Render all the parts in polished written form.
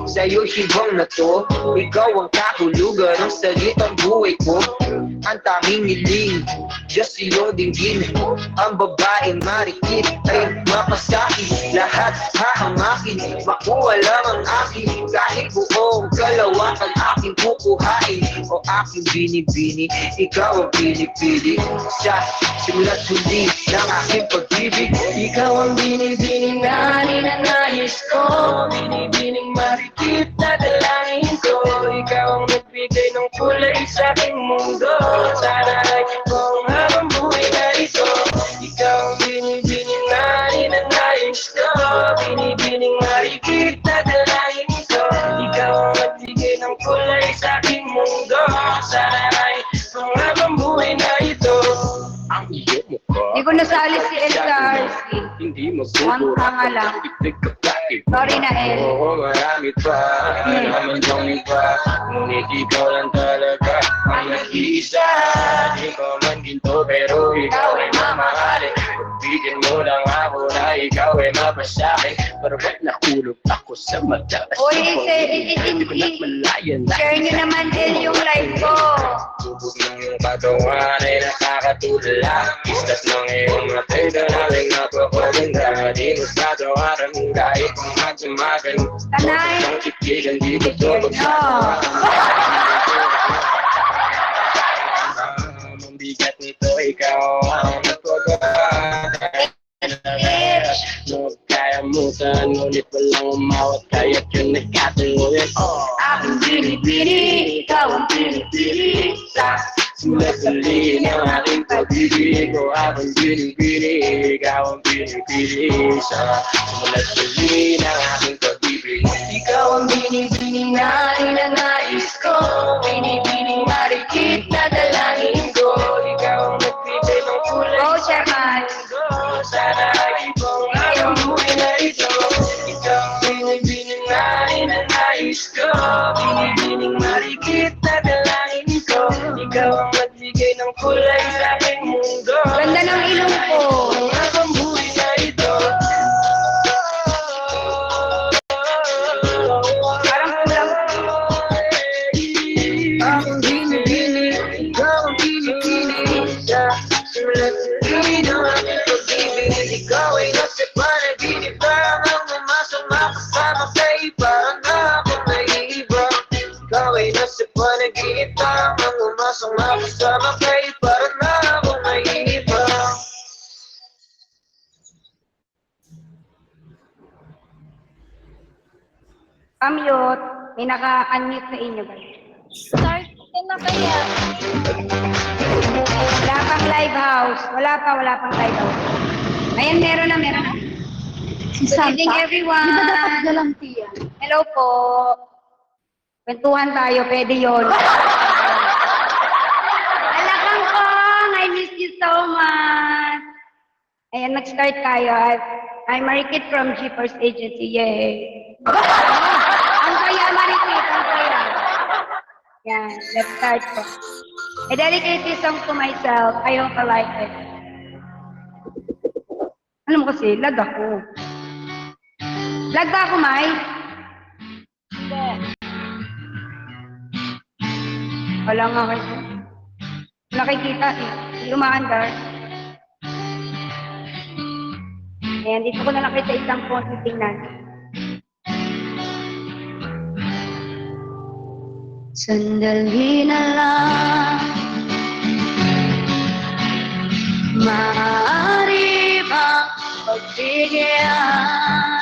sa'yo hibang na to. Ikaw ang kahulugan ng salitang buhay ko. Ang tanging niling, just sa'yo dinggin. Ang babaeng marikit ay mapasakin. Lahat hahamakin, makuha lang ang akin. Kahit buong kalawang ang aking kukuhain. O aking binibini, ikaw ang pinipili. Sa simula't huli ng aking pag-ibig. Ikaw ang binibining na ninanais ko, binibining marikit na dalangin ko. Ikaw ang nagbigay ng kulay sa aking mundo. Sana ay kung habang buhay na ito. Ikaw ang binibining na ninanais ko, binibining marikit na dalangin ko. Ikaw ang nagbigay ng kulay sa aking mundo. Sana ay kung habang buhay na ito. Ang iyo mo ka, Hindi ko nasali si LRC. hindi One magbuburat tanga lang. Ipagkakait. Sorry na, El. Oo, marami pa, naman yung iba. Ngunit ikaw lang talaga ang nag-iisa. Di ko man ginto pero ikaw ay mamahalin. Pagbigyan mo lang ako na ikaw ay mapasakin. Pero ba't nakulog ako sa mataas? Uy, Hindi ko na malayan. share nyo naman din yung live ko. Subok ng iyong katawan ay nakakatulala. Istas ng iyong matay na naling napakaganda. Di mo sa tawaran kahit kung magsamagan. Tanay. Ang titigan di ko to ang bigat nito ikaw ang napagawaan. Kaya mo sa ngunit walang umawat. Kaya't yun nagkatulungan. Aking binibini, ikaw ang pinipili. Sa simula't huli ng aking pag-ibig ko akong binibini, ikaw ang pinipili. Sa simula't huli ng aking pag-ibig. Ikaw ang binibining na ninanais ko, binibining marikit na dalangin ko. Ikaw ang nagbibigay ng kulay Oh, sa Chairman. mundo. Sana ay kung habang buhay na ito. Ikaw ang binibining na ninanais ko, binibining marikit na dalangin ko. Ikaw ang nagbigay ng kulay sa aking mundo. Ganda ng ilong ko. Kung habang buhay na ito. Parang kulang. Akong binibini, ikaw ang pinipili. Sa simula't huli ng aking pag-ibig. Ikaw ay nasa panaginip, parang ang umasama kasama kay parang akong naiiba. Ikaw ay nasa panaginip, parang ang umasama kasama kay parang akong naiiba. Pamute. May naka-unmute sa inyo ba? Start na kaya. Wala pang live house. Wala pang live house. Ayan, meron na. Good evening, everyone. Di ba dapat galantiya? Hello po. Kwentuhan tayo, pwede yun. Alakang Kong, I miss you so much. Ayan, nag-start tayo. I'm Marikit from G-Force Agency. Yay! Ang saya, Marikit. Ang saya. Yan, let's start po. I dedicate this song to myself. I hope I like it. Alam mo kasi, lag ako. Lag ba ako, Mai? Hindi. Wala nga kasi. Nakikita eh. Hindi umaandar. Ayan, dito ko na nakita isang phone. Tingnan. Sandali na lang. Maaari bang pagbigyan?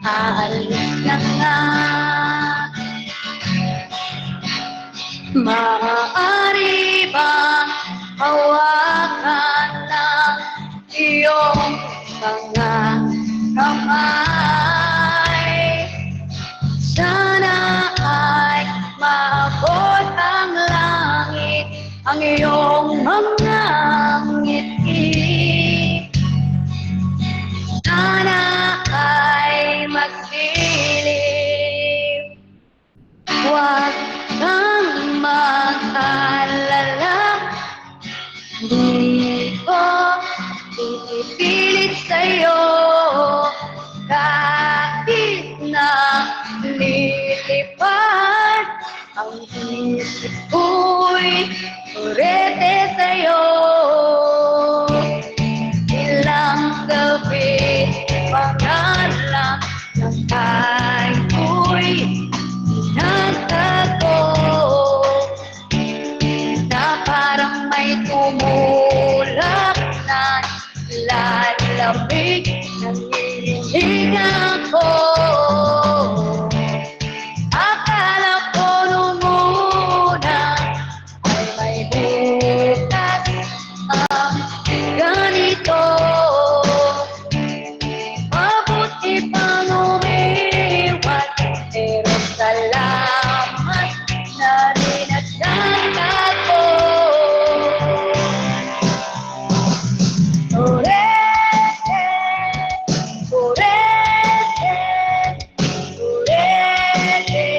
Aalis na nga. Maaari bang hawakan ng iyong mga kamay? Sana ay maabot ang langit ang iyong mga ngiti. Sana ay magdilim. Huwag kang mag-alala. Di ko ipipilit sa'yo kahit na Ang isip ko'y urete sa'yo. Ilang gabi pangalan ng tayo'y nagtago, na parang may tumulak na lalamig ng hininga ko. Akala ko nung una ay may bukas ang ganito. Mabuti pang umiwan, pero salamat na dinagdag ako. Urete, urete, urete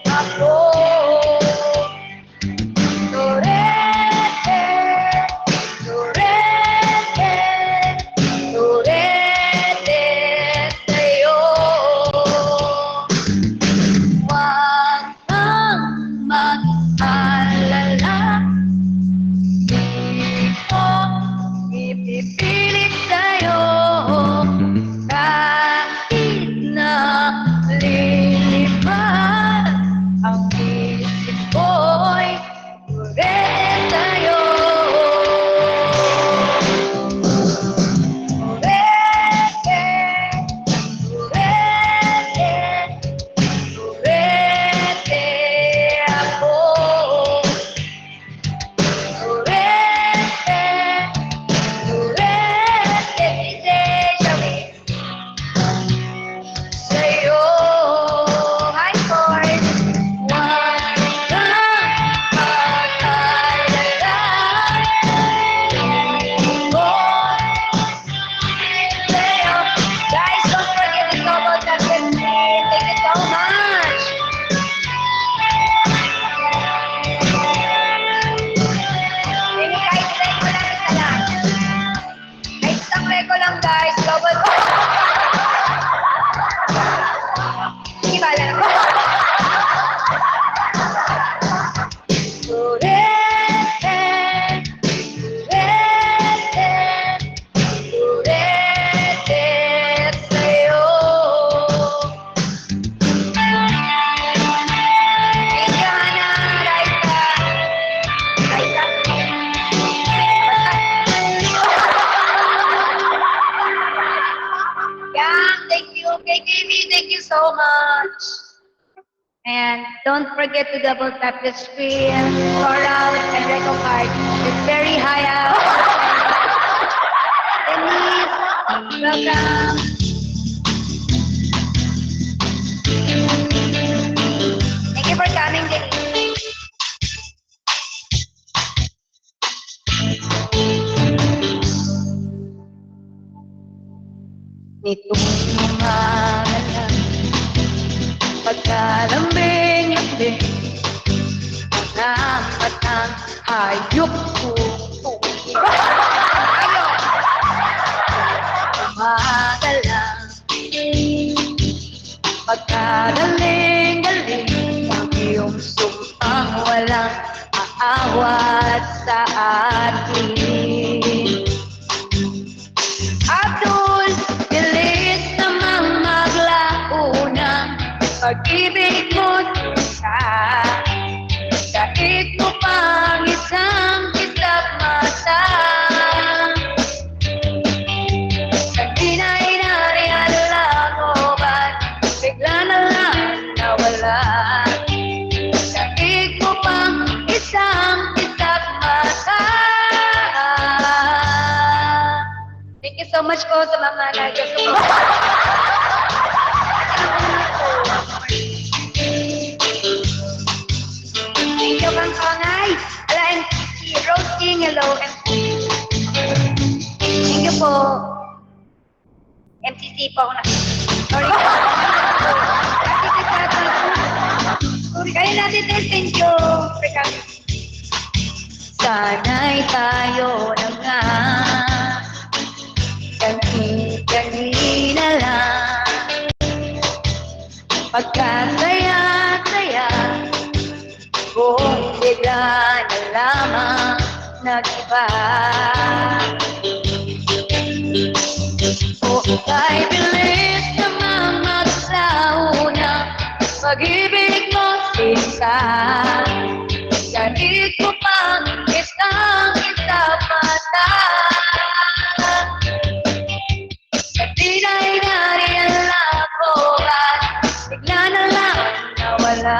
ako. Urete, urete, urete sa'yo. Huwag kang mag-alala, di ko ipipilit sa'yo. Kahit na lilipad ang isip ko'y urete sa'yo. Urete, urete, urete ako. Urete, urete, sa'yo. Hi, Ford. Huwag kang mag-alala, sa'yo. Guys, don't forget to talk about that with me. Thank you so much. Ini kahit try ko lang isa lang. Kahit isang try ko lang, guys. Double ko. Hindi ba alam? Urete, urete, urete sa'yo. Thank you, Hannah, Raisa. Raisa. Yeah, thank you, KKB. Thank you so much. And don't forget to double tap the screen, score out, and record card. It's very high up. Denise, welcome. Thank you for coming, Denise. Nitong umaga, pagkalambing-lambing, ang matang hayop ko. Ayun! Umaga lang, pagkagaling-galing, ang iyong sumpang walang aawat sa atin. Abdul, bilis namang maglaho ng pag-ibig mo sa kahit mo pang isang kisap mata. Hindi na inareala ko ba't bigla na lang nawala. Kahit mo pang isang kisap mata. Thank you so much po sa mga nag-support. Thank you, Kang Kangay. Ala, MC Roasting, hello, MC. Thank you po. MCC po ako na. Sorry. Sorry, kaya natin din. Thank you. Sana'y tayo na nga. Kanina lang. Pagkasaya-saya kung bigla na lamang nag-iba. O ika'y bilis namang maglaho ng pag-ibig mo isa. Ganit ko pang isang mata. Di na'y nariyan ko at bigla na lang nawala.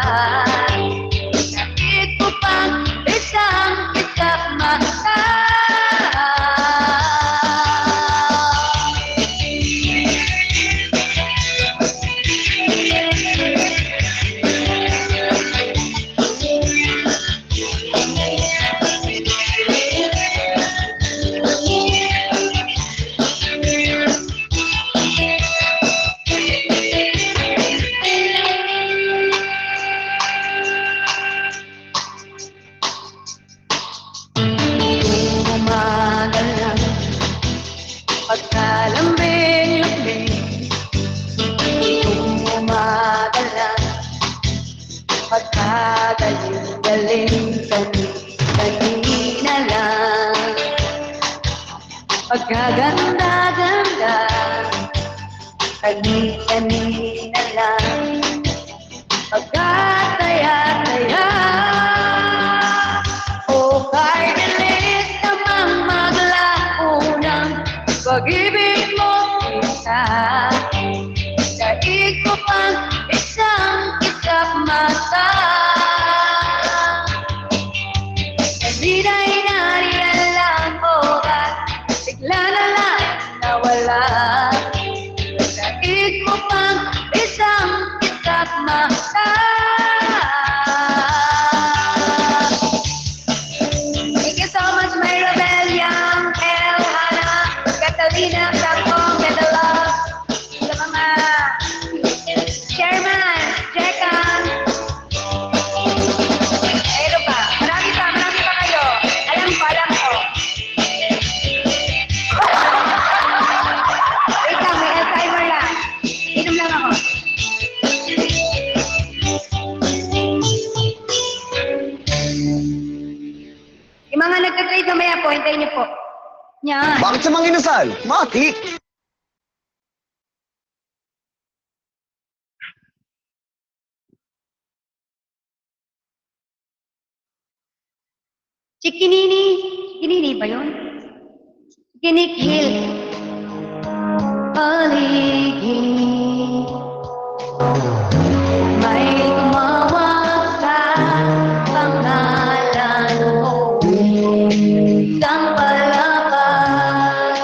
Ganit ko pang isang mata. Pagkalambing-lambing, umagalang, pagkagaling-galing, kanina lang. Pagkaganda-ganda, kanina lang. Pagkataya-taya, o kay bilis namang maglaho ng pag-ibig mo isa. Daig ko pang isang mata. Hindi na'y nariyan ko at bigla na lang nawala. Daig ko pang isang mata. Thank you so much, Maribel, Yang, El, Hannah, Catalina, Kangkong, Kedala, sa mga chairman, Jekan. Ano pa? Marami pa kayo. Alam ko. Wait lang, may Alzheimer lang. Inom lang ako. Yung mga nagtatrade mamaya po, hintayin niyo po. Yan. Bakit sa mga inasal? Matik! Chikinini ba yun? Kinikil. Paligid. May tumawag sa pangalan mo. Isang palakad.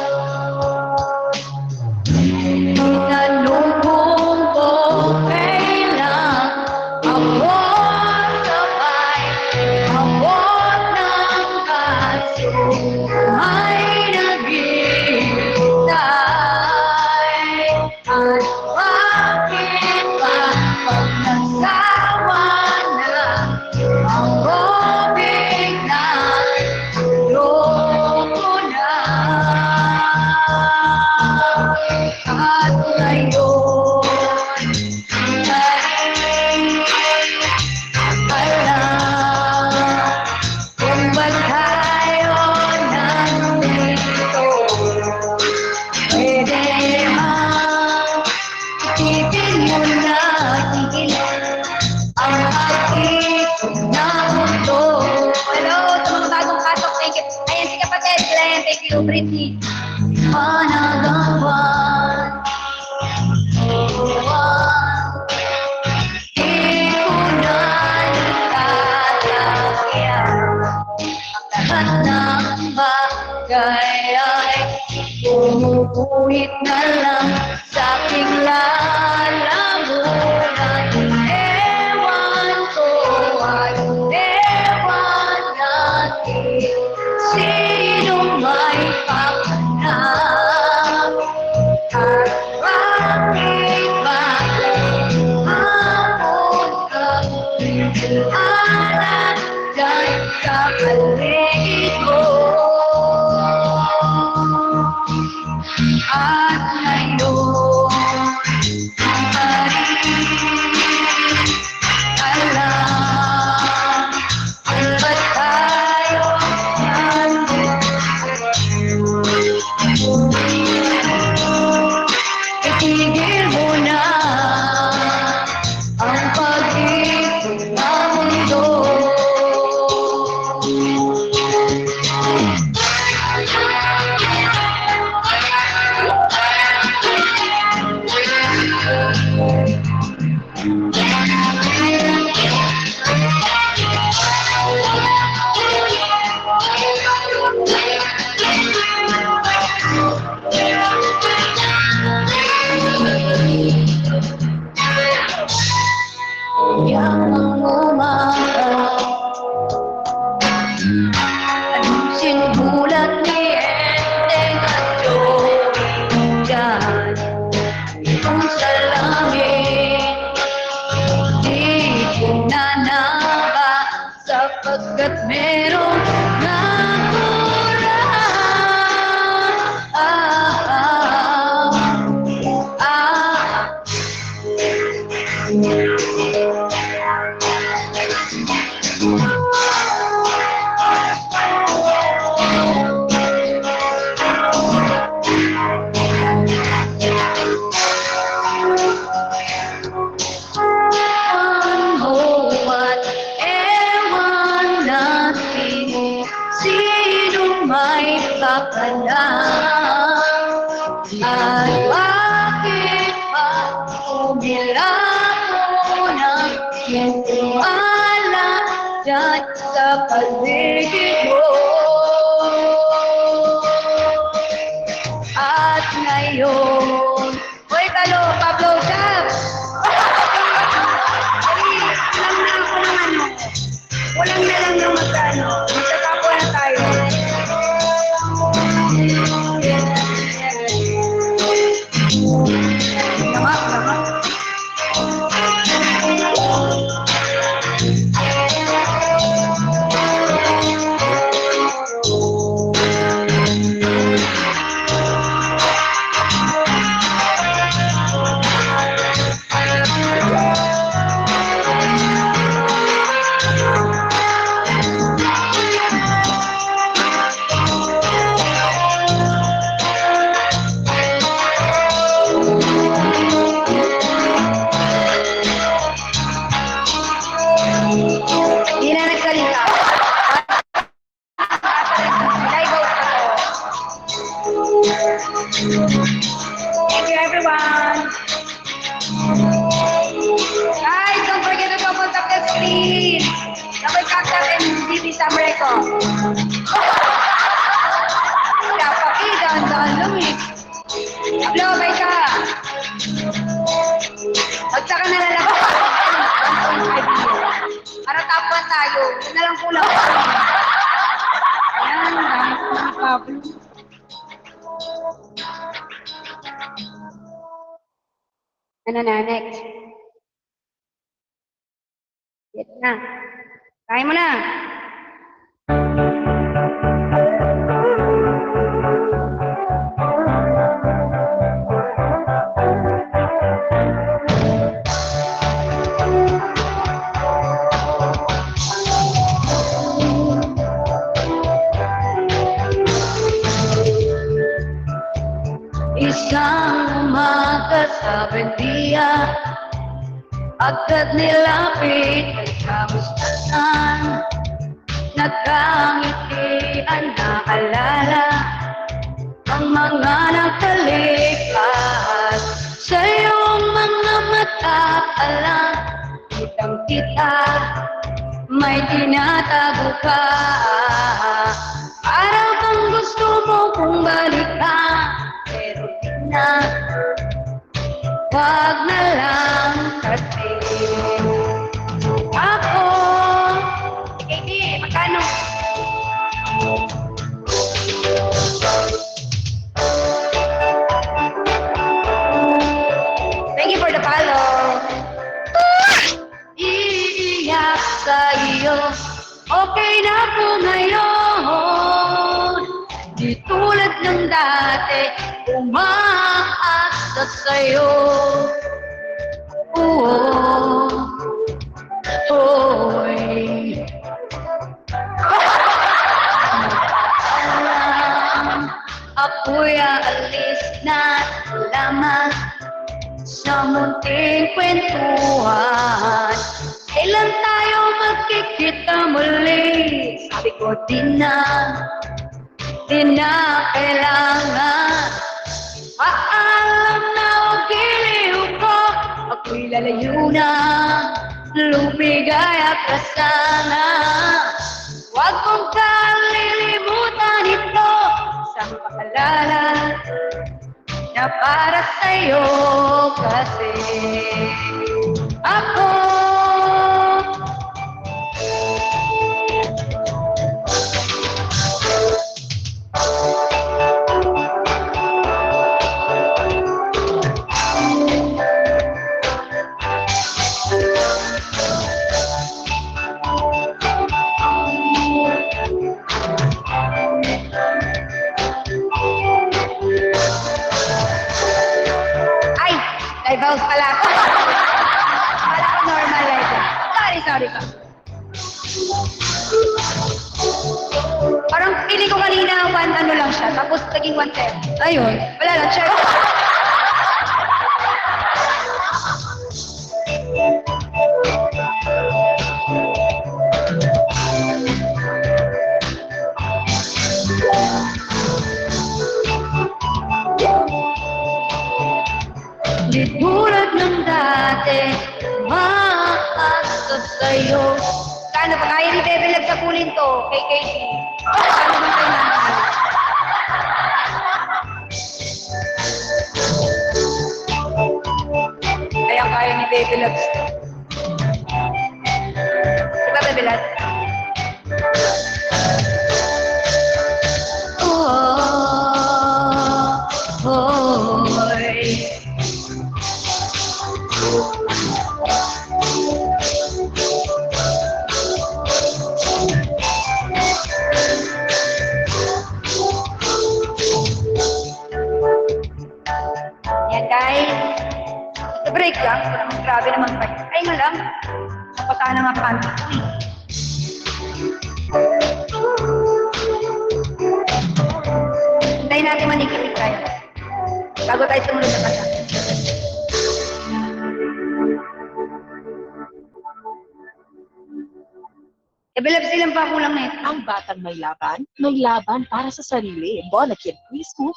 Tinanong kung kailan ako sabay abot ng kaso. May naghihintay. At bakit ba pag nasawa na ako bigla loko na? At ngayon ay alam kung ba't tayo nandito. Pwede bang isipin mo na tigil ang aking na mundo. Hello, sa mga bagong pasok, thank you. Ayan si kapatid, Glenn, thank you, Britney. Managawan, di ko na nalalagyan. Ang lahat ng bagay ay pumupuhit na lang sa aking lalamunan. Ewan ko at ewan natin sino may pakanap. At bakit ba hapon ka alat dahil sa paligid ko? At ngayon Yang umaga Ayusin bulat ni Enteng at Jovigan Kung sa langit Di ko nanaba Sapagkat merong nakurang At ewan natin sino may pakala at bakit pa umilako ng tiwala dyan sa paligid mo. At ngayon, hoy Kalo, Pablo Jab! Walang na lang ng magkano. Magkakapo na tayo. Tama. Hindi na nagsalita. Live out na to. Thank you everyone. Guys, don't forget to open up the screen. Dapat kakak and TV Samurai ko. Dapat dahan-dahan lang eh. Pablo, bye ka. Magsaka na lalabas. 1.5 million. Para tapuan tayo. Yun na lang kulang. Ayan, dami ko ng Pablo. Ano na, next? Yes na. Kain mo na. Isang umaga sa bendiya Agad nilapit ang kamustahan Nagkangitian naalala Ang mga nakalipas Sa iyong mga mata palang Kitang-kita May tinatago ka Para bang gusto mo kong balikan Pero di na Wag na lang kasi Ako Katie, magkano? Thank you for the follow. Iiyak sa iyo Okay na po ngayon Di tulad ng dati Umaasa sa'yo Hoy Ako'y aalis na lamang Sa munting kwentuhan Kailan tayo magkikita muli Sabi ko di na kailangan Paalam na o giliw ko Ako'y lalayo na Lumigaya ka sana Huwag kong kalilimutan ito Isang paalala Na para sa'yo kasi Ako Sorry ka. Parang feeling ko kanina 1 ano lang siya, tapos naging 110. Ayun, wala lang, check. Di tulad ng dati, maasa sa'yo. Kano pa kaya ni Bebe Lag sa kulin to, KKD? Ano ba kailangan? Kaya ni Bebe Lag. Diba Bebe Lag? Yan guys. Break lang. Grabe naman pa. Ay nga lang. Napasa na nga panty ko eh. Hintayin natin manikipig tayo. Bago tayo sumunod na kasa. Develop silang pakulang na ito. Ang batang may laban para sa sarili. Bonakid, preschool,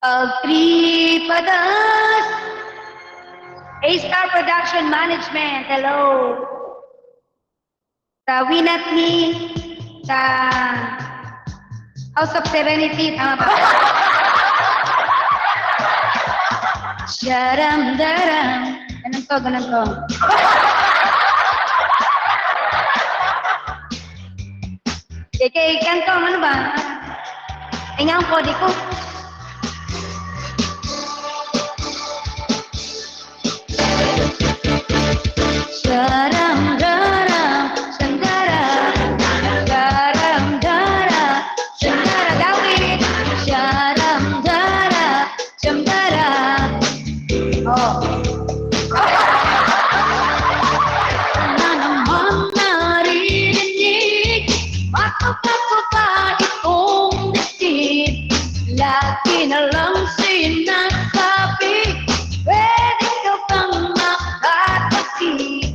Agripadas! A-Star Production Management, hello! Sa Winatni, sa House of Serenity, tama ba? Sharam-daram. Ganun to. Kantong, ano ba? Ay nga ang kode ko. Sharam-daram, shandara, sharam-dara, shandara, dawit, sharam-dara, shandara. Oh. Na naman narinig, mapapapa itong dikit. Lagi na lang sinasabi, pwede ka bang makatapik?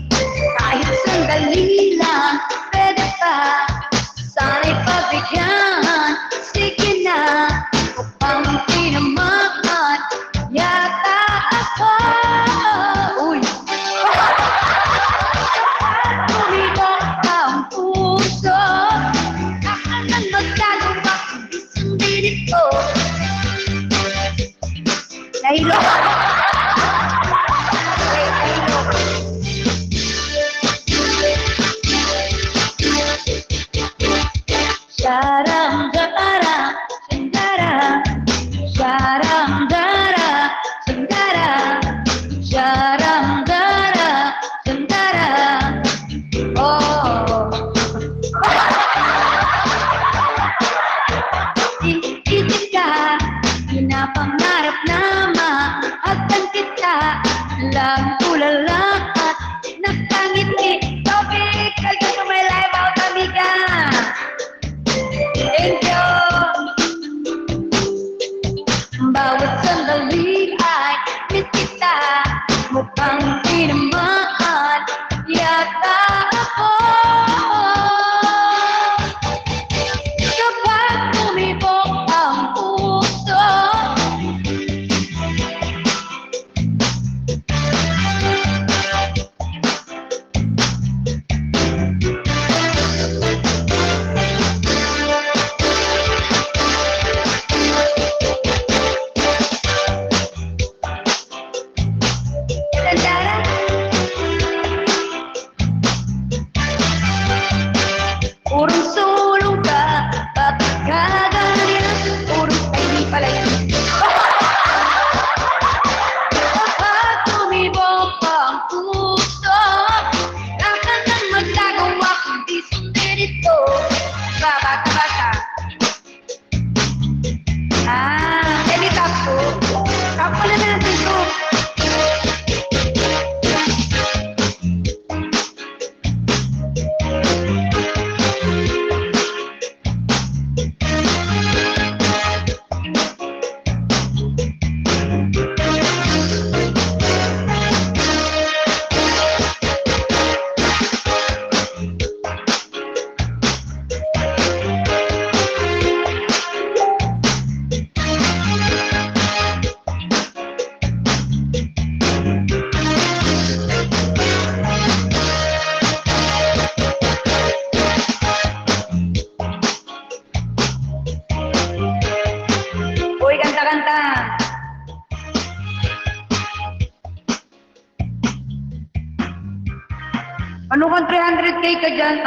Ano kang 300k ka dyan?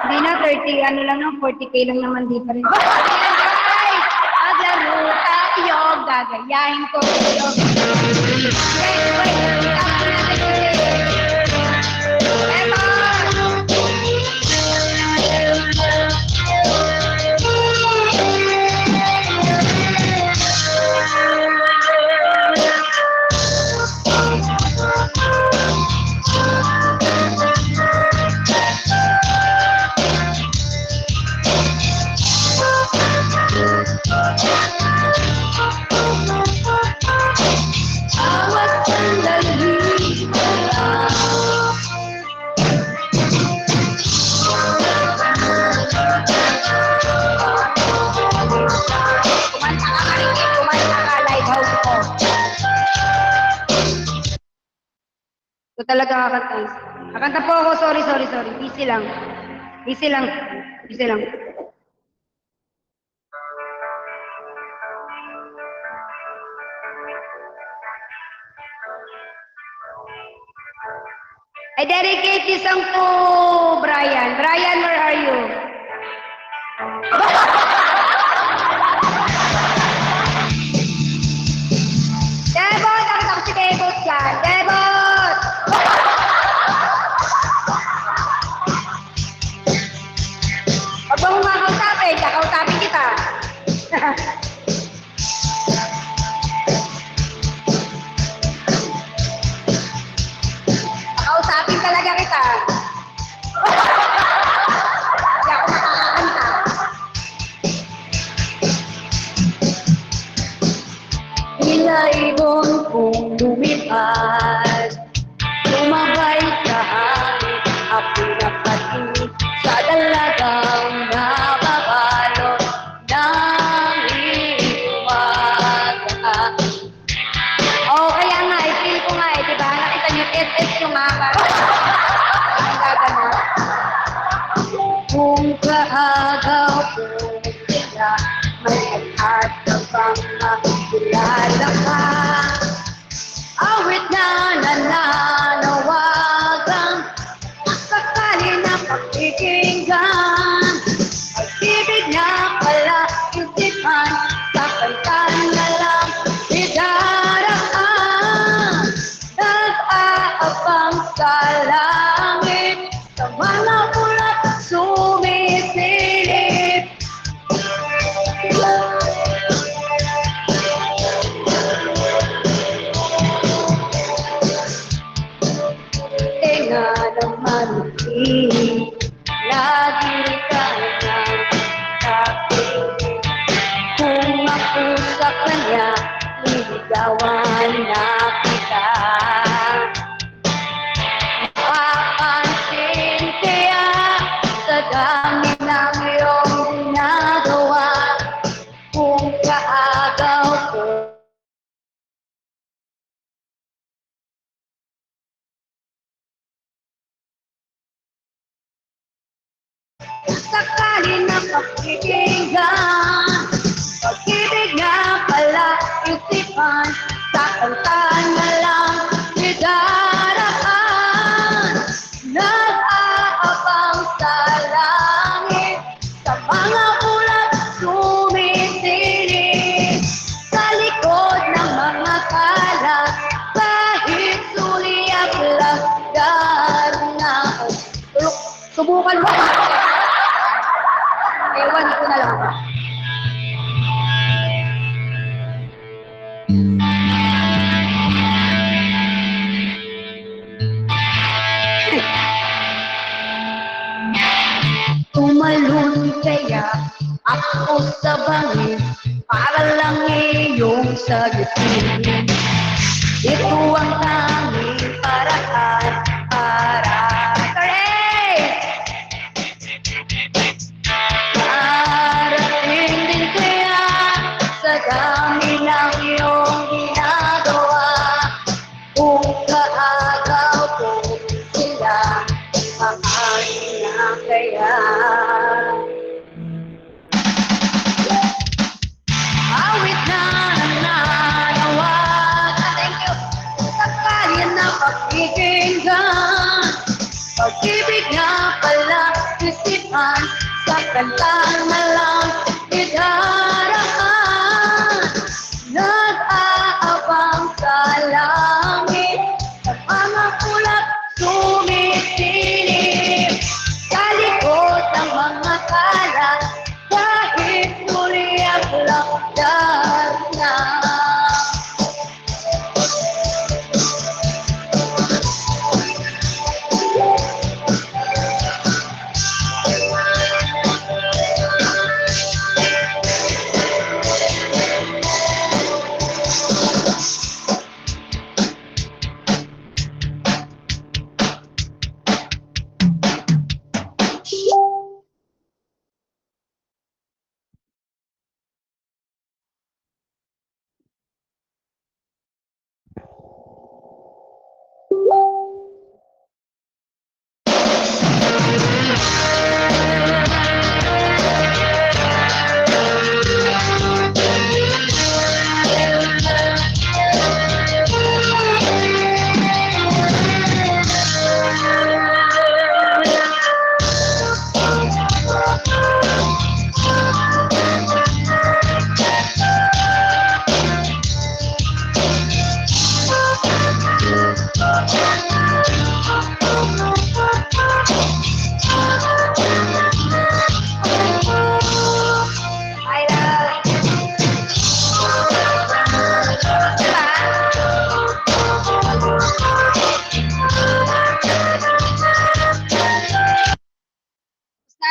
Hindi na, 30, ano lang no, 40k lang naman, di pa rin. Ayan guys, maglaro tayo, gagayahin ko kayo. Wait, itama natin kasi. Eto! Bawat sandali na lang. Kumanta ka, Marikit, kumanta ka, lighthouse ko. Ito talaga kakanta. Kakanta po ako, sorry. Easy lang. Easy lang. I dedicate this song to Brian. Brian, where are you? Debot! Nakita ko si Debot dyan. Debot! Huwag mo kumakausapin. Kakausapin kita. Kakausapin talaga kita. Hindi ako makakakanta. Tila ibon kong lumipad, lumabay sa hangin, ako'y nakatingin sa dalagang nababalot ng iwaga. Oo, kaya nga, feel ko nga diba? Nakita niyo, SS yung mapa. Ang gaganap. Kung kaagaw ko sila, may at na bang nakilala ka. Awit na nananawagan, sakali na pakikinggan. Pag-ibig na pala isipan, sa kanta na lang idaraan. Nag-aabang sa langit, sa mga ulat sumisilip. Tenga naman lagi ka nang kapiling. Kung ako sa kanya, liligawan na kita. Mapapansin kaya sa dami ng iyong ginagawa, kung kaagaw ko. Sakali na pakikinggan, pag-ibig nga pala isipan, sa kanta na lang idaraan. Nag-aabang sa langit, sa mga ulat sumisilip. Sa likod ng mga kalat, kahit suliyak lagar na. Subukan mo. Ewan ko na lang. Tumalon kaya ako sa bangin, para lang iyong sagutin. Ito ang tanging paraan para darating din kaya sa dami ng iyong ginagawa. Kung kaagaw ko sila, maaari na kaya. Awit na nananawagan. Thank you. pakikinggan. Pag-ibig na pala isipan, sa kanta na lang idaraan. Nag-aabang sa langit, sa mga ulap sumisilip. Sa likod ng mga kalat, kahit muli ang lakdar na.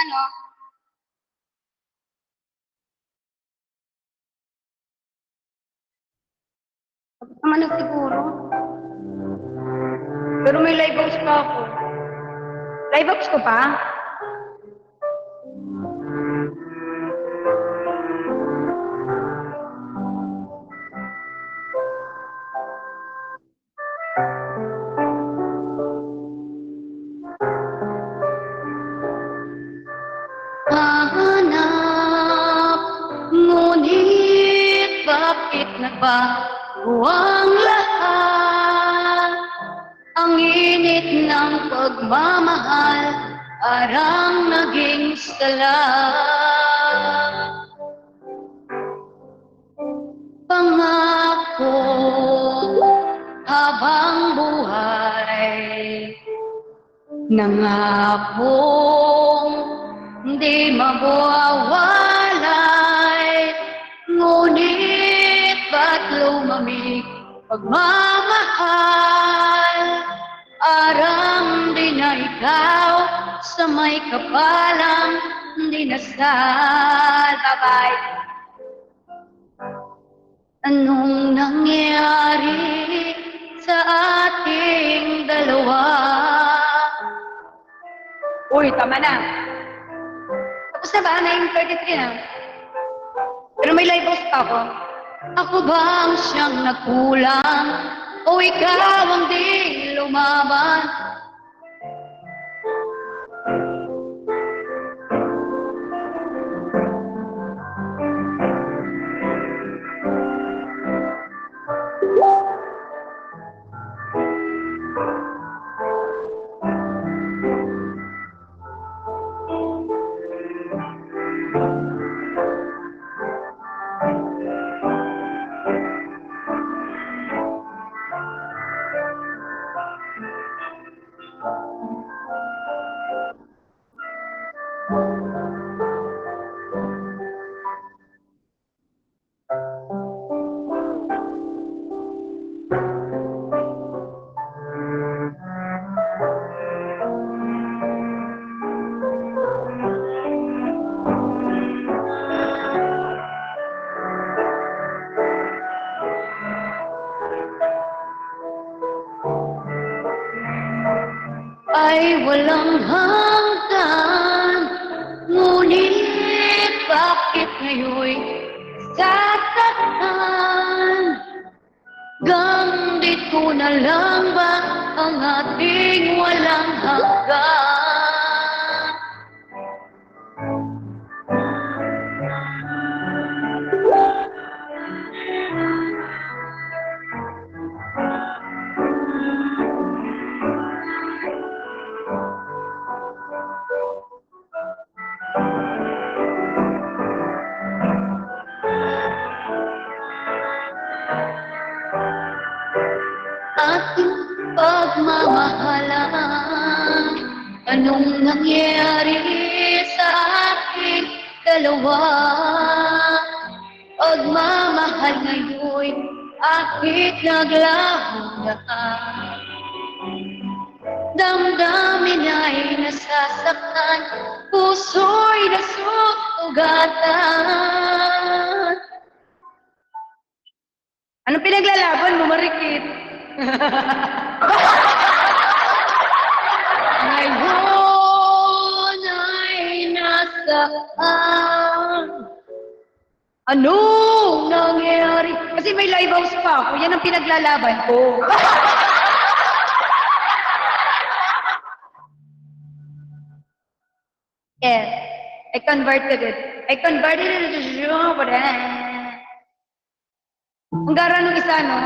No? Tapos naman na siguro. Pero may live box pa ako. Live box ko pa? Hahanap, ngunit bakit nagbago ang lahat? Ang init ng pagmamahal, parang naging sala. Pangako habang buhay, nangakong di mawawalay, ngunit ba't lumamig pagmamahal? Arang di na ikaw sa may kapalang dinasal. Bye-bye. Anong nangyari sa ating dalawa? Uy, tama na. Tapos na ba? 9:33 na. Pero may live post pa ako. Ako ba ang siyang nagkulang? O ikaw ang di lumaban? Ay walang hanggan, ngunit bakit ngayon sasaktan? Gang dito na lang ba ang ating walang hanggan? pagmamahalan. Anong nangyari sa ating dalawa? Pagmamahal ngayon'y akit naglaho na. Damdamin ay nasasaktan, puso'y nasugatan. Anong pinaglalaban mo, Marikit? Ngayon ay nasaan? Anong nangyari? Kasi may live house pa ako, yan ang pinaglalaban ko. Yes, I converted it. I converted it to genre. Ang gara nung isa, no?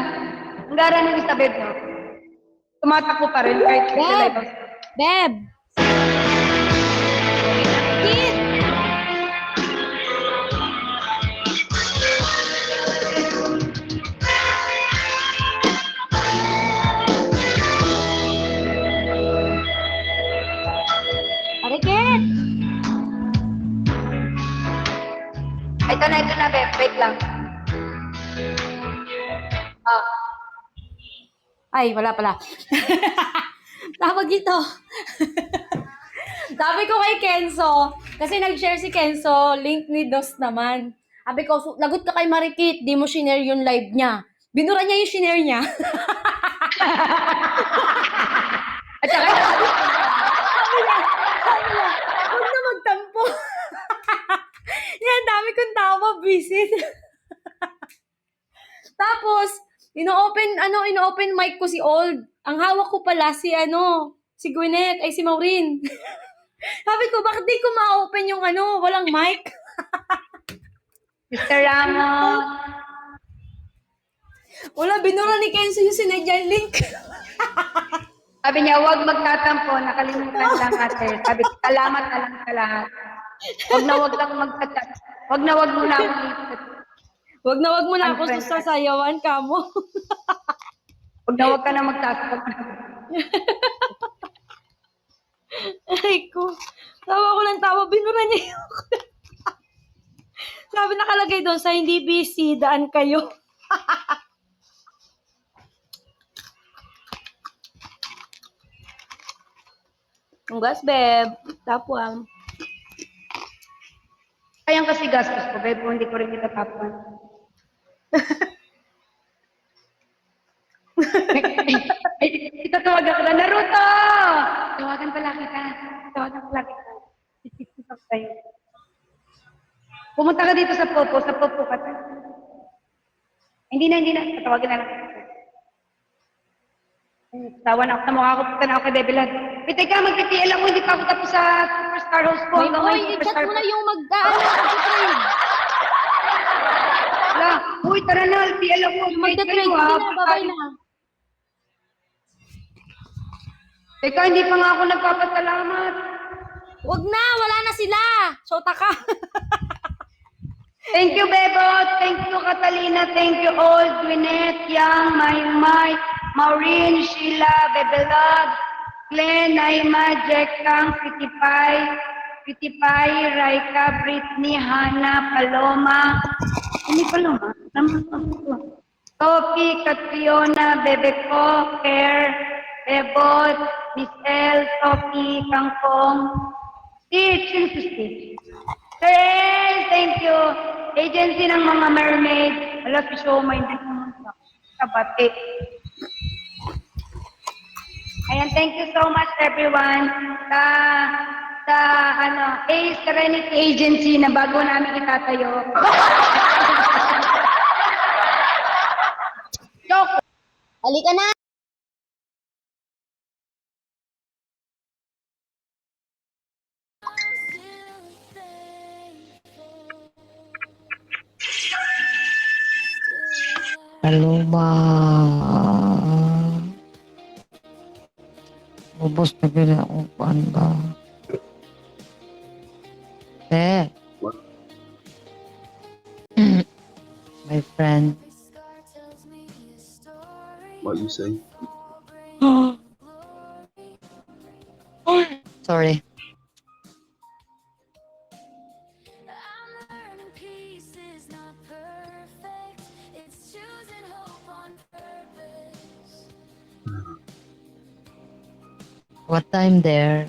Ang gara nung isa, babe, no? Tumatakbo pa rin kahit sa live house. Beb! Kit! Arikit! Ito na, babe. Wait lang. Ah, Ay, wala pala. Tawag ito. Sabi ko kay Kenzo, kasi nag-share si Kenzo, link ni Dos naman. Sabi ko, lagot ka kay Marikit, di mo shinare yung live niya. Binura niya yung shinare niya. at saka, Sabi niya, huwag na magtampo. Yan, dami kong tawa, visit. Tapos, ino-open mic ko si Old. Ang hawak ko pala si Gwyneth, ay si Maureen. Sabi ko, bakit di ko ma-open yung walang mic? Mr. Ramos, Wala, binura ni Kenzo yung sinadya link. sabi niya, huwag magtatampo, nakalimutan lang ate. Sabi ko, salamat na lang sa lahat. Huwag lang magtatampo. Huwag mo na akong iipit. Wag mo na ako Unfriend. sasayawan ka mo. Huwag ka na magtatampo. Ay ko. Tawa ko lang tawa, binura niya yung Sabi nakalagay doon, sa hindi busy, daan kayo. Congrats, Beb. Tapwang. Kayang kasi gastos ko, babe, kung hindi ko rin itatapon. Ito tawagan ko na, Naruto! Tawagan pala kita. TikTok tayo. Pumunta ka dito sa Popo ka. Hindi na. Tawagan na lang. Tawa na ako na mukha ko, punta na ako kay Bebelan. Teka, mag-PTL ako, hindi pa ako tapos sa Superstar Host ko. Hanggang Hoy, ngayon, i-chat Superstar mo na yung mag-trade. Wala. Uy, tara na, PL ako. Magta-trade. Sige na, babay na. Teka, hindi pa nga ako nagpapasalamat. Wag na, wala na sila. Sota ka. Thank you, Bebot. Thank you, Catalina. Thank you, all. Gwyneth, Yang, Maymay, Maureen, Sheila, Bebelog, Glenn, Naima, Jekang, Pitipay, Raika, Britney, Hannah, Paloma. Hindi Paloma. Sophie, Catriona, Bebeko, Claire, Bebot, Miss L, Sophie, Kangkong, Stitch, yun si Stitch. Hey, thank you. Agency ng mga mermaid. Wala si Shoma, hindi naman sa bati. Ayan, thank you so much everyone sa Serenity Agency na bago namin itatayo. Joke. Halika na. Hello, ma. Ubos na gina akong paan ba? What? My friend. What you say? Sorry. What time there?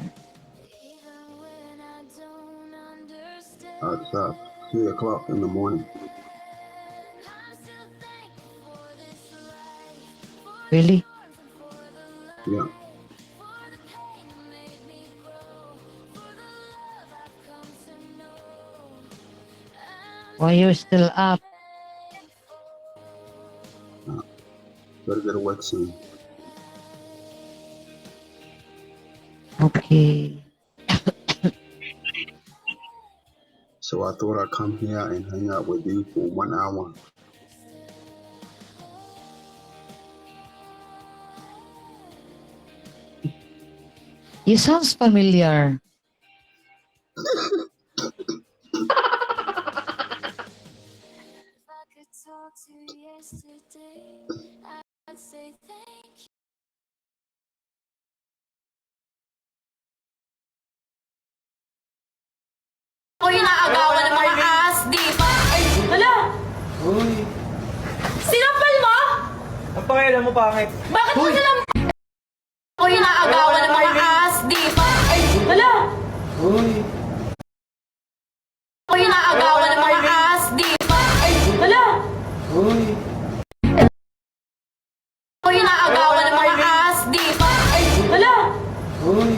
It's 3 o'clock in the morning. Really? Yeah. Why you're still up? Better get to work soon. Okay. So I thought I'd come here and hang out with you for 1 hour. You sounds familiar. Ako inaagawan ng mga ass, di ba? Ay, hala! Uy, Sinampal mo? ang pakialam mo pangit. Bakit mo sinampal? Ako inaagawan ng mga ass, di ba? Ay, hala! Uy, Ako inaagawan ng mga ass, di ba? Ay, hala! uy. Ako inaagawan ng mga ass, di ba? Ay, hala! Uy,